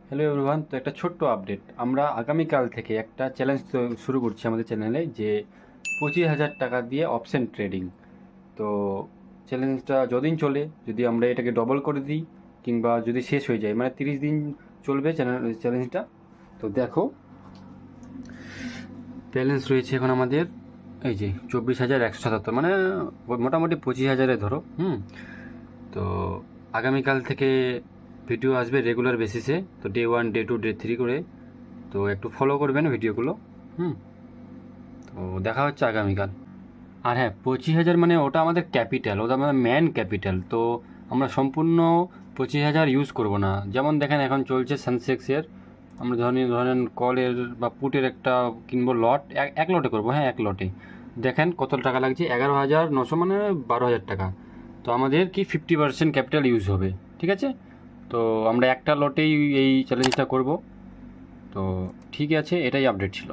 Hello everyone, তো একটা ছোট্ট আপডেট। আমরা আগামীকাল থেকে একটা চ্যালেঞ্জ শুরু করছি আমাদের চ্যানেলে, যে 25,000 টাকা দিয়ে অপশন ট্রেডিং। তো চ্যালেঞ্জটা যতদিন চলে, যদি আমরা এটাকে ডবল করে দিই কিংবা যদি শেষ হয়ে যায়, মানে 30 দিন চলবে চ্যালেঞ্জটা। তো দেখো, ব্যালেন্স রয়েছে এখন আমাদের এই যে 24,177, মানে মোটামুটি 25,000-এ ধরো। তো আগামীকাল থেকে ভিডিও আসবে রেগুলার বেসিসে, তো ডে 1, ডে 2, ডে 3 করে। তো একটু ফলো করবেন ভিডিওগুলো। হুম তো দেখা হচ্ছে আগামীকাল। আর হ্যাঁ, 25,000 মানে ওটা আমাদের ক্যাপিটাল, ওটা আমাদের ম্যান ক্যাপিটাল। তো আমরা সম্পূর্ণ 25,000 ইউজ করব না। যেমন দেখেন এখন চলছে সেন্সেক্সের, আমরা ধরেন কলের বা পুটের একটা কিনবো লট, এক লটে করবো। হ্যাঁ, এক লটে দেখেন কত টাকা লাগছে, 11,900, মানে 12,000 টাকা। তো আমাদের কি 50% ক্যাপিটাল ইউজ হবে, ঠিক আছে? তো আমরা একটা লটেই এই চ্যালেঞ্জটা করব। তো ঠিক আছে, এটাই আপডেট ছিল।